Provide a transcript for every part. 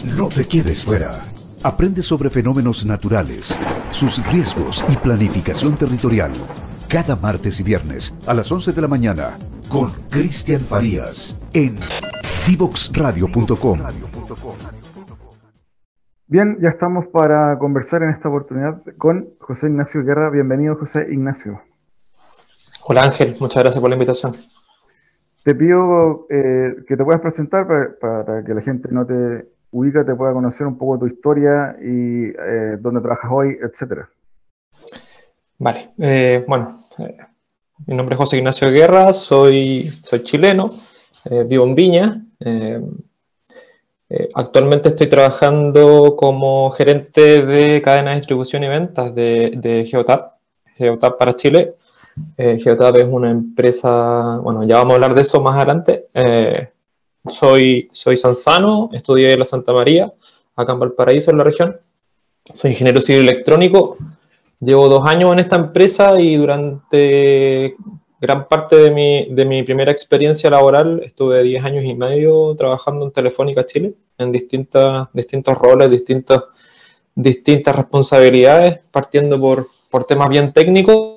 No te quedes fuera. Aprende sobre fenómenos naturales, sus riesgos y planificación territorial. Cada martes y viernes a las 11 de la mañana con Cristian Farías en divoxradio.com. Bien, ya estamos para conversar en esta oportunidad con José Ignacio Guerra. Bienvenido, José Ignacio. Hola Ángel, muchas gracias por la invitación. Te pido que te puedas presentar para que la gente no te ubica, te pueda conocer un poco tu historia y dónde trabajas hoy, etcétera. Vale, mi nombre es José Ignacio Guerra, soy chileno, vivo en Viña. Actualmente estoy trabajando como gerente de cadena de distribución y ventas de Geotab para Chile. Geotab es una empresa, bueno, ya vamos a hablar de eso más adelante. Soy sanzano, estudié en la Santa María, acá en Valparaíso, en la región. Soy ingeniero civil electrónico. Llevo 2 años en esta empresa y durante gran parte de mi primera experiencia laboral estuve 10 años y medio trabajando en Telefónica Chile, en distintos roles, distintas responsabilidades, partiendo por temas bien técnicos.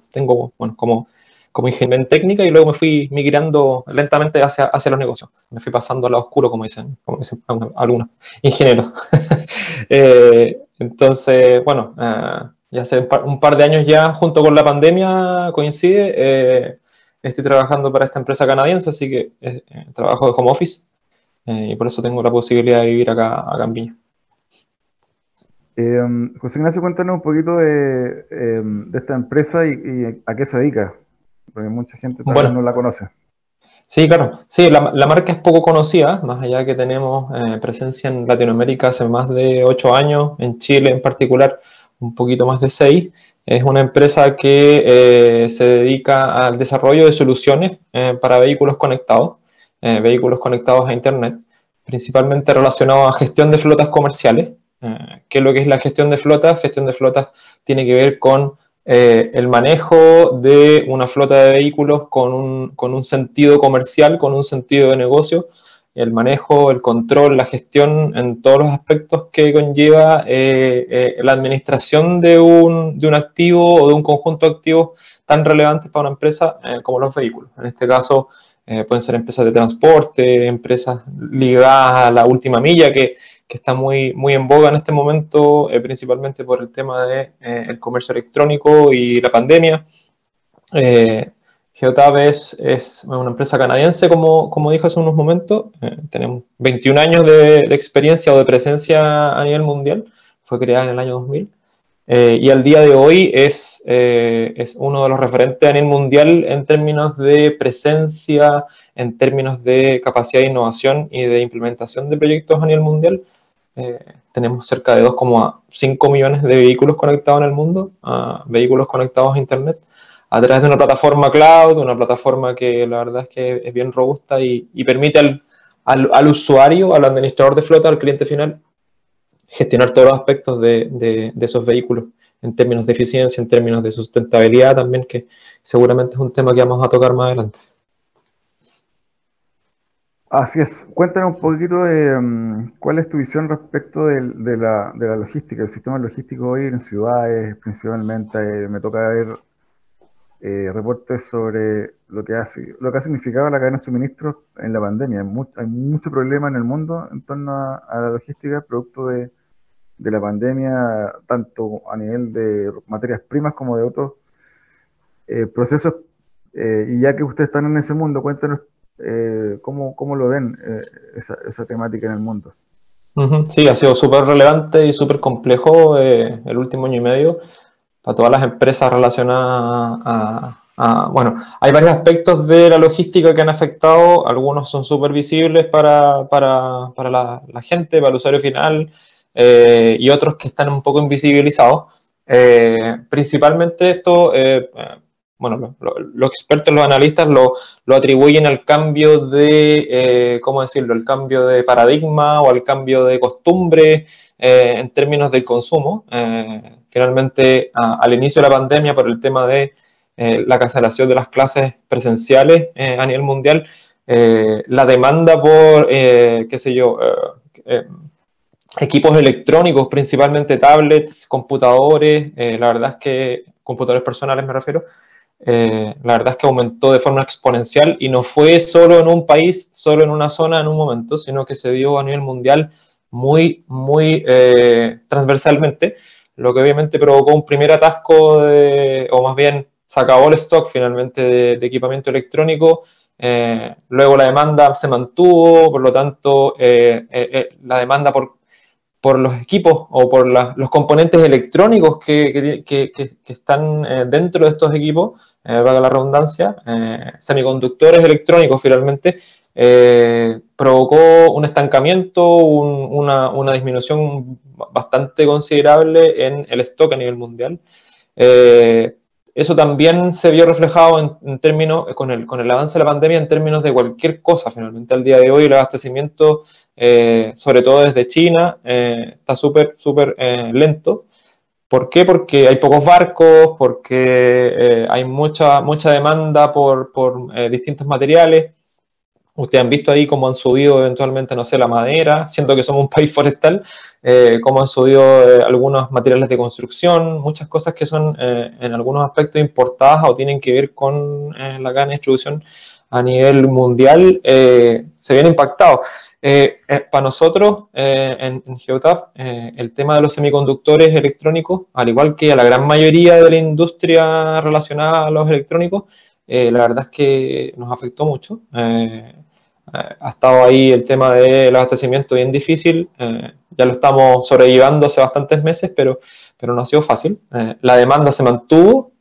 Tengo, bueno, como ingeniero en técnica y luego me fui migrando lentamente hacia los negocios. Me fui pasando al lado oscuro, como dicen algunos ingenieros. Entonces, bueno, ya hace un par de años ya, junto con la pandemia, coincide, estoy trabajando para esta empresa canadiense, así que trabajo de home office y por eso tengo la posibilidad de vivir acá en Viña. José Ignacio, cuéntanos un poquito de esta empresa y a qué se dedica, porque mucha gente todavía no la conoce. Sí, claro. Sí, la marca es poco conocida, más allá de que tenemos presencia en Latinoamérica hace más de 8 años, en Chile en particular un poquito más de 6. Es una empresa que se dedica al desarrollo de soluciones para vehículos conectados a Internet, principalmente relacionados a gestión de flotas comerciales. ¿Qué es lo que es la gestión de flotas? Gestión de flotas tiene que ver con el manejo de una flota de vehículos con un sentido comercial, con un sentido de negocio, el manejo, el control, la gestión en todos los aspectos que conlleva la administración de un activo o de un conjunto de activos tan relevantes para una empresa como los vehículos. En este caso pueden ser empresas de transporte, empresas ligadas a la última milla que está muy en boga en este momento, principalmente por el tema del comercio electrónico y la pandemia. Geotab es una empresa canadiense, como dije hace unos momentos. Tenemos 21 años de experiencia o de presencia a nivel mundial. Fue creada en el año 2000. Y al día de hoy es uno de los referentes a nivel mundial en términos de presencia, en términos de capacidad de innovación y de implementación de proyectos a nivel mundial. Tenemos cerca de 2,5 millones de vehículos conectados en el mundo, vehículos conectados a Internet, a través de una plataforma cloud, una plataforma que la verdad es que es bien robusta y permite al usuario, al administrador de flota, al cliente final, gestionar todos los aspectos de esos vehículos en términos de eficiencia, en términos de sustentabilidad también, que seguramente es un tema que vamos a tocar más adelante. Así es. Cuéntanos un poquito de cuál es tu visión respecto de la logística, el sistema logístico hoy en ciudades principalmente. Me toca ver reportes sobre lo que ha significado la cadena de suministros en la pandemia. Hay mucho problema en el mundo en torno a la logística, producto de la pandemia, tanto a nivel de materias primas como de otros procesos. Y ya que ustedes están en ese mundo, cuéntanos cómo lo ven esa temática en el mundo. Sí, ha sido súper relevante y súper complejo el último año y medio para todas las empresas relacionadas bueno, hay varios aspectos de la logística que han afectado, algunos son súper visibles para la gente, para el usuario final, y otros que están un poco invisibilizados. Principalmente esto, bueno, los expertos, los analistas lo atribuyen al cambio de, ¿cómo decirlo?, el cambio de paradigma o al cambio de costumbre en términos del consumo. Finalmente, al inicio de la pandemia, por el tema de la cancelación de las clases presenciales a nivel mundial, la demanda por, qué sé yo, equipos electrónicos, principalmente tablets, computadores, la verdad es que, computadores personales me refiero, la verdad es que aumentó de forma exponencial y no fue solo en un país, solo en una zona en un momento, sino que se dio a nivel mundial muy, muy transversalmente, lo que obviamente provocó un primer atasco o más bien se acabó el stock finalmente de equipamiento electrónico. Luego la demanda se mantuvo, por lo tanto la demanda por los equipos o por los componentes electrónicos que están dentro de estos equipos, valga la redundancia, semiconductores electrónicos finalmente, provocó un estancamiento, una disminución bastante considerable en el stock a nivel mundial. Eso también se vio reflejado en términos, con el avance de la pandemia en términos de cualquier cosa. Finalmente, al día de hoy, el abastecimiento, sobre todo desde China, está súper lento. ¿Por qué? Porque hay pocos barcos, porque hay mucha demanda por distintos materiales. Ustedes han visto ahí cómo han subido eventualmente, no sé, la madera, siendo que somos un país forestal, cómo han subido algunos materiales de construcción, muchas cosas que son en algunos aspectos importadas o tienen que ver con la cadena de distribución a nivel mundial, se ven impactados. Para nosotros en Geotab, el tema de los semiconductores electrónicos, al igual que a la gran mayoría de la industria relacionada a los electrónicos, la verdad es que nos afectó mucho. Ha estado ahí el tema del abastecimiento bien difícil, ya lo estamos sobrellevando hace bastantes meses, pero no ha sido fácil. La demanda se mantuvo,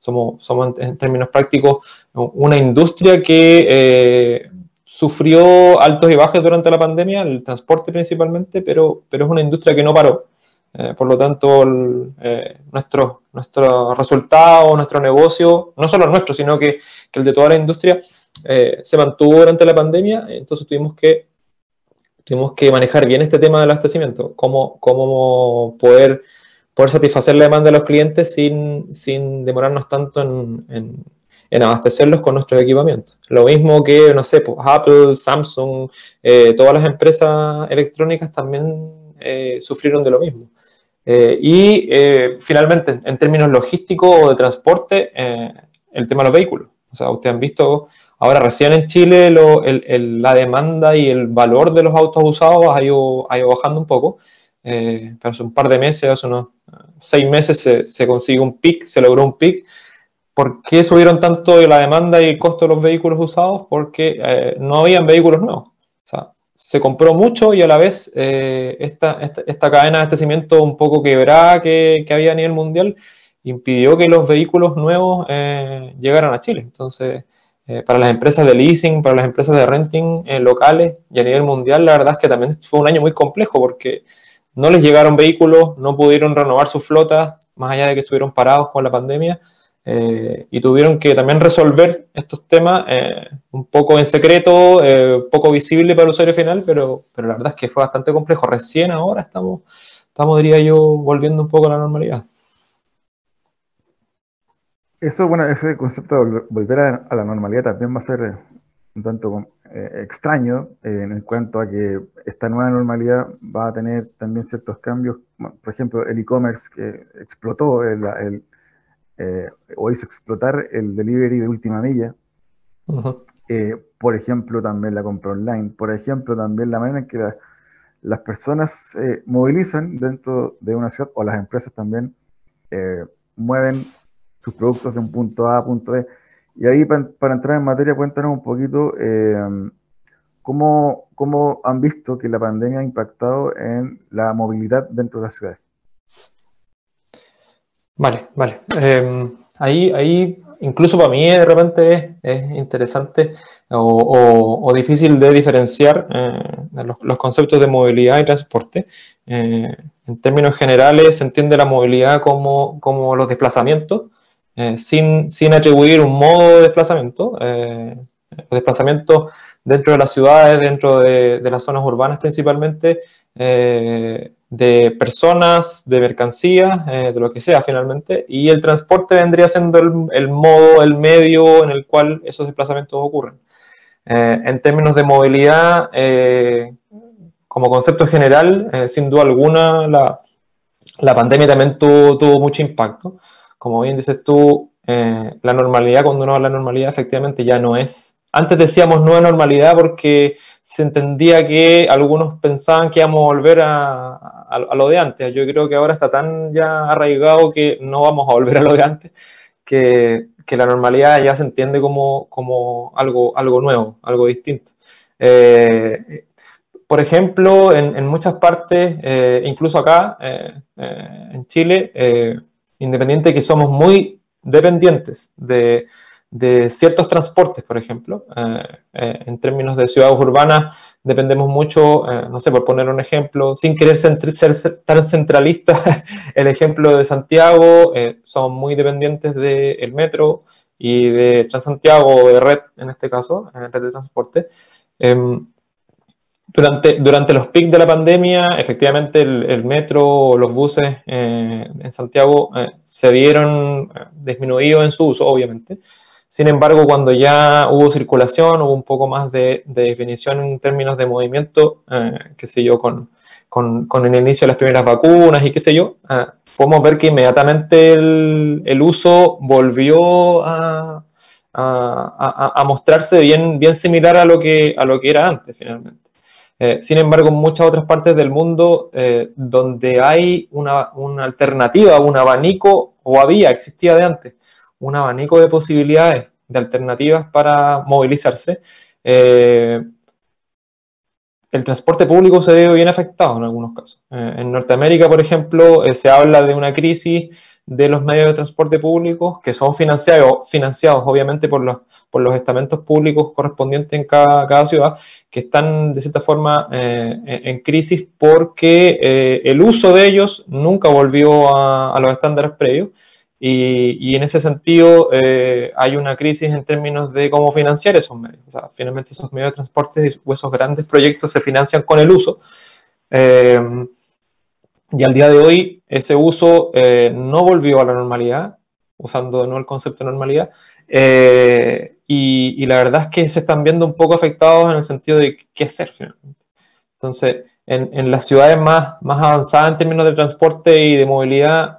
somos en términos prácticos una industria que sufrió altos y bajos durante la pandemia, el transporte principalmente, pero es una industria que no paró. Por lo tanto, nuestro resultado, nuestro negocio, no solo el nuestro, sino que el de toda la industria, se mantuvo durante la pandemia. Entonces tuvimos que manejar bien este tema del abastecimiento, cómo poder satisfacer la demanda de los clientes sin demorarnos tanto en abastecerlos con nuestros equipamientos. Lo mismo que, no sé, pues Apple, Samsung, todas las empresas electrónicas también sufrieron de lo mismo. Finalmente, en términos logísticos o de transporte, el tema de los vehículos. O sea, ustedes han visto, ahora recién en Chile la demanda y el valor de los autos usados ha ido bajando un poco, pero hace un par de meses, hace unos 6 meses se consiguió un pic, se logró un pic. ¿Por qué subieron tanto la demanda y el costo de los vehículos usados? Porque no habían vehículos nuevos. O sea, se compró mucho y a la vez esta cadena de abastecimiento un poco quebrada que había a nivel mundial impidió que los vehículos nuevos llegaran a Chile. Entonces, para las empresas de leasing, para las empresas de renting locales y a nivel mundial, la verdad es que también fue un año muy complejo porque no les llegaron vehículos, no pudieron renovar su flota, más allá de que estuvieron parados con la pandemia. Y tuvieron que también resolver estos temas un poco en secreto, poco visible para el usuario final, pero la verdad es que fue bastante complejo. Recién ahora estamos, diría yo, volviendo un poco a la normalidad. Eso, bueno, ese concepto de volver a la normalidad también va a ser un tanto extraño en cuanto a que esta nueva normalidad va a tener también ciertos cambios. Por ejemplo, el e-commerce que explotó o hizo explotar el delivery de última milla. Uh-huh. Por ejemplo, también la compra online. Por ejemplo, también la manera en que las personas se movilizan dentro de una ciudad, o las empresas también mueven sus productos de un punto A a punto B. Y ahí, para entrar en materia, cuéntanos un poquito cómo han visto que la pandemia ha impactado en la movilidad dentro de las ciudades. Vale. Ahí incluso para mí de repente es interesante o difícil de diferenciar los conceptos de movilidad y transporte. En términos generales se entiende la movilidad como los desplazamientos, sin atribuir un modo de desplazamiento. Los desplazamientos dentro de las ciudades, dentro de las zonas urbanas principalmente, de personas, de mercancías, de lo que sea finalmente, y el transporte vendría siendo el modo, el medio en el cual esos desplazamientos ocurren. En términos de movilidad, como concepto general, sin duda alguna, la pandemia también tuvo mucho impacto. Como bien dices tú, la normalidad, cuando uno habla de normalidad, efectivamente ya no es. Antes decíamos nueva normalidad porque se entendía que algunos pensaban que íbamos a volver a lo de antes. Yo creo que ahora está tan ya arraigado que no vamos a volver a lo de antes, que la normalidad ya se entiende como algo nuevo, algo distinto. Por ejemplo, en muchas partes, incluso acá en Chile, independiente de que somos muy dependientes de ciertos transportes, por ejemplo, en términos de ciudades urbanas, dependemos mucho, no sé, por poner un ejemplo, sin querer ser tan centralista, el ejemplo de Santiago, somos muy dependientes del metro y de Transantiago o de Red, en este caso, red de transporte. Durante los pics de la pandemia, efectivamente el metro, los buses en Santiago se vieron disminuidos en su uso, obviamente. Sin embargo, cuando ya hubo circulación, hubo un poco más de definición en términos de movimiento, qué sé yo, con el inicio de las primeras vacunas y qué sé yo, podemos ver que inmediatamente el uso volvió a mostrarse bien similar a lo que era antes, finalmente. Sin embargo, en muchas otras partes del mundo donde hay una alternativa, un abanico, o existía de antes, un abanico de posibilidades, de alternativas para movilizarse, el transporte público se ve bien afectado en algunos casos. En Norteamérica, por ejemplo, se habla de una crisis de los medios de transporte públicos que son financiados obviamente por los estamentos públicos correspondientes en cada ciudad, que están de cierta forma en crisis porque el uso de ellos nunca volvió a los estándares previos. Y en ese sentido hay una crisis en términos de cómo financiar esos medios. O sea, finalmente esos medios de transporte o esos grandes proyectos se financian con el uso. Y al día de hoy ese uso no volvió a la normalidad, usando de nuevo el concepto de normalidad. Y la verdad es que se están viendo un poco afectados en el sentido de qué hacer finalmente. Entonces, en las ciudades más avanzadas en términos de transporte y de movilidad,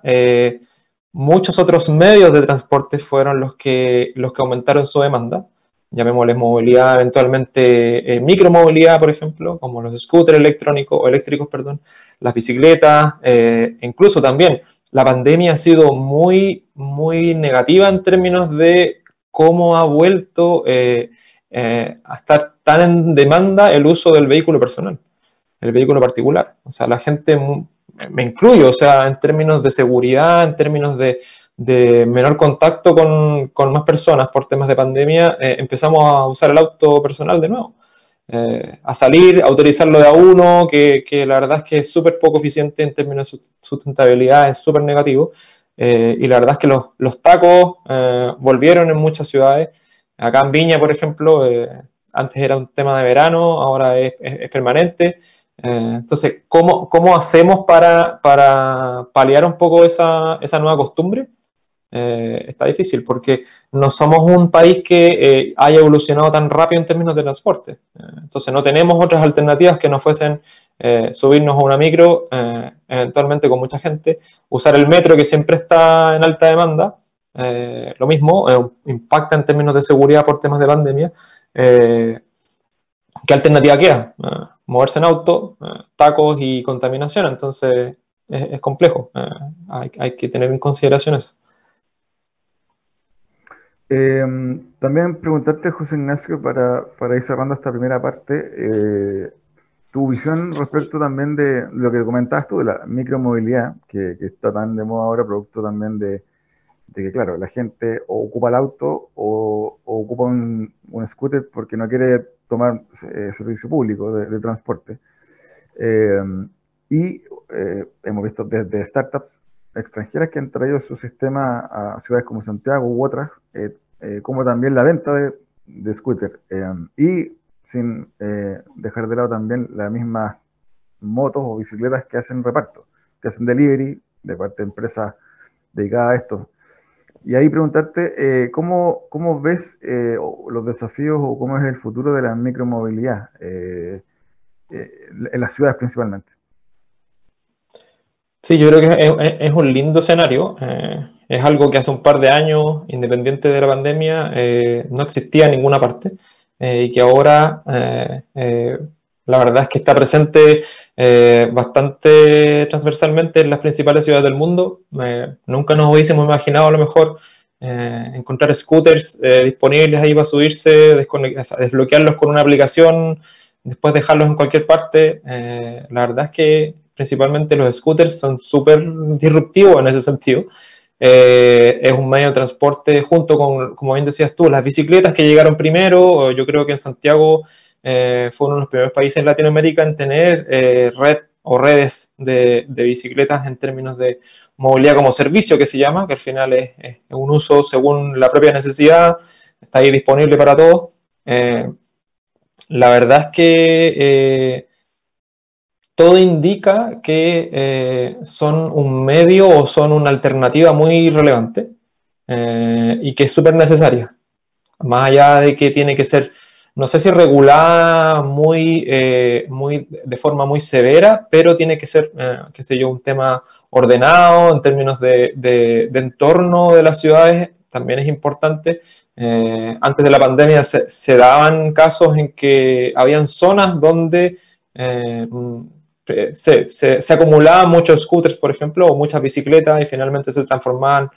muchos otros medios de transporte fueron los que aumentaron su demanda. Llamémosles movilidad, eventualmente micromovilidad, por ejemplo, como los scooters eléctricos, perdón, las bicicletas, incluso también la pandemia ha sido muy negativa en términos de cómo ha vuelto a estar tan en demanda el uso del vehículo personal, el vehículo particular. O sea, la gente, me incluyo, o sea, en términos de seguridad, en términos de menor contacto con más personas por temas de pandemia, empezamos a usar el auto personal de nuevo. A salir, a utilizarlo de a uno, que la verdad es que es súper poco eficiente en términos de sustentabilidad, es súper negativo. Y la verdad es que los tacos volvieron en muchas ciudades. Acá en Viña, por ejemplo, antes era un tema de verano, ahora es permanente. Entonces, ¿cómo hacemos para paliar un poco esa nueva costumbre? Está difícil porque no somos un país que haya evolucionado tan rápido en términos de transporte. Entonces, no tenemos otras alternativas que no fuesen subirnos a una micro, eventualmente con mucha gente, usar el metro que siempre está en alta demanda. Lo mismo, impacta en términos de seguridad por temas de pandemia. ¿Qué alternativa queda? Moverse en auto, tacos y contaminación. Entonces es complejo. Hay que tener en consideración eso. También preguntarte, José Ignacio, para ir cerrando esta primera parte, tu visión respecto también de lo que comentabas tú, de la micromovilidad, que está tan de moda ahora, producto también de que, claro, la gente o ocupa el auto o ocupa un scooter porque no quiere tomar servicio público de transporte. Eh, Hemos visto desde startups extranjeras que han traído su sistema a ciudades como Santiago u otras, como también la venta de scooter. Y sin dejar de lado también la misma motos o bicicletas que hacen reparto, que hacen delivery de parte de empresas dedicadas a esto. Y ahí preguntarte, ¿cómo ves los desafíos o cómo es el futuro de la micromovilidad en las ciudades principalmente? Sí, yo creo que es un lindo escenario. Es algo que hace un par de años, independiente de la pandemia, no existía en ninguna parte y que ahora la verdad es que está presente bastante transversalmente en las principales ciudades del mundo. Nunca nos hubiésemos imaginado a lo mejor encontrar scooters disponibles ahí para subirse, desbloquearlos con una aplicación, después dejarlos en cualquier parte. La verdad es que principalmente los scooters son súper disruptivos en ese sentido. Es un medio de transporte junto con, como bien decías tú, las bicicletas que llegaron primero. Yo creo que en Santiago fue uno de los primeros países en Latinoamérica en tener red o redes de bicicletas en términos de movilidad como servicio, que se llama, que al final es un uso según la propia necesidad, está ahí disponible para todos. La verdad es que todo indica que son un medio o son una alternativa muy relevante y que es súper necesaria. Más allá de que tiene que ser, no sé si regulada de forma muy severa, pero tiene que ser, qué sé yo, un tema ordenado en términos de entorno de las ciudades, también es importante. Antes de la pandemia se daban casos en que habían zonas donde se acumulaban muchos scooters, por ejemplo, o muchas bicicletas y finalmente se transformaban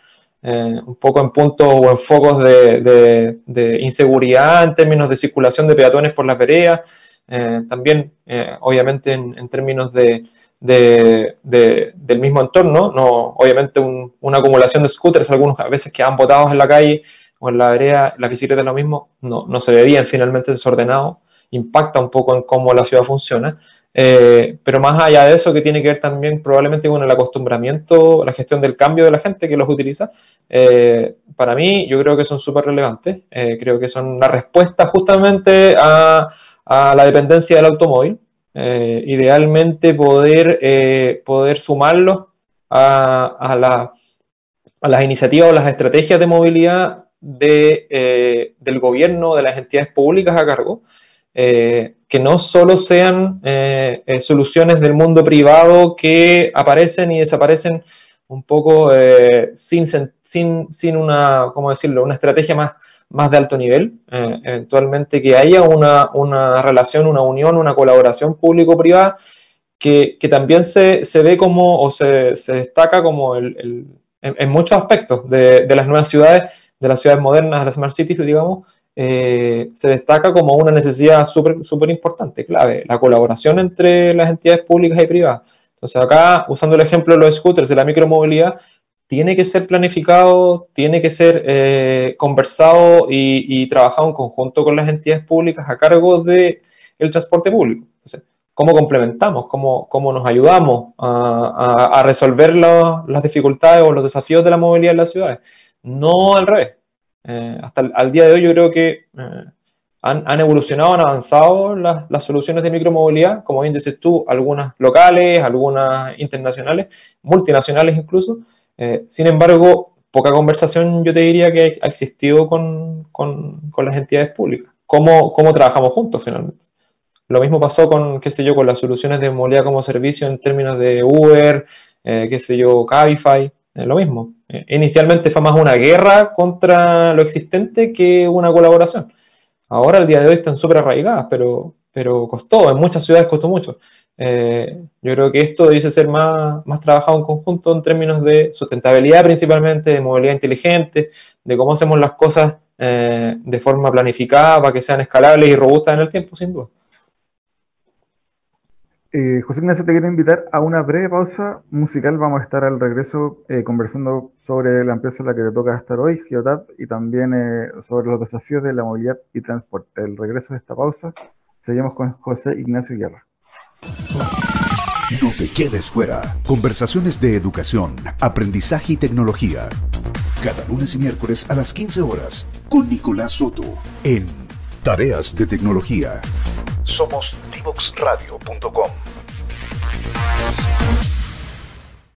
un poco en puntos o en focos de inseguridad en términos de circulación de peatones por las veredas, también obviamente en términos del mismo entorno, no, obviamente una acumulación de scooters, algunos a veces quedan botados en la calle o en la vereda, las bicicletas lo mismo, no se verían finalmente desordenados, impacta un poco en cómo la ciudad funciona. Pero más allá de eso, que tiene que ver también probablemente con el acostumbramiento, la gestión del cambio de la gente que los utiliza, para mí yo creo que son súper relevantes, creo que son la respuesta justamente a la dependencia del automóvil, idealmente poder sumarlos a las iniciativas o las estrategias de movilidad del gobierno, de las entidades públicas a cargo, que no solo sean soluciones del mundo privado que aparecen y desaparecen un poco sin una, ¿cómo decirlo?, una estrategia más de alto nivel. Eventualmente que haya una relación, una unión, una colaboración público-privada que también se ve como, o se destaca como en muchos aspectos de las nuevas ciudades, de las ciudades modernas, de las smart cities, digamos, se destaca como una necesidad súper importante, clave, la colaboración entre las entidades públicas y privadas. Entonces acá, usando el ejemplo de los scooters, de la micromovilidad, tiene que ser planificado, tiene que ser conversado y trabajado en conjunto con las entidades públicas a cargo del transporte público. Entonces, ¿cómo complementamos? ¿Cómo nos ayudamos a resolver las dificultades o los desafíos de la movilidad en las ciudades? No al revés. Hasta al día de hoy yo creo que han evolucionado, han avanzado las soluciones de micromovilidad, como bien dices tú, algunas locales, algunas internacionales, multinacionales incluso. Sin embargo, poca conversación yo te diría que ha existido con las entidades públicas. ¿Cómo trabajamos juntos finalmente? Lo mismo pasó con, qué sé yo, con las soluciones de movilidad como servicio en términos de Uber, qué sé yo, Cabify, lo mismo. Inicialmente fue más una guerra contra lo existente que una colaboración. Ahora, al día de hoy, están súper arraigadas, pero costó, en muchas ciudades costó mucho. Yo creo que esto debiese ser más trabajado en conjunto en términos de sustentabilidad principalmente, de movilidad inteligente, de cómo hacemos las cosas de forma planificada para que sean escalables y robustas en el tiempo, sin duda. José Ignacio, te quiero invitar a una breve pausa musical. Vamos a estar al regreso conversando sobre la empresa en la que te toca estar hoy, Geotab, y también sobre los desafíos de la movilidad y transporte. El regreso de esta pausa, seguimos con José Ignacio Guerra. No te quedes fuera. Conversaciones de educación, aprendizaje y tecnología. Cada lunes y miércoles a las 15 horas con Nicolás Soto en Tareas de Tecnología. Somos divoxradio.com.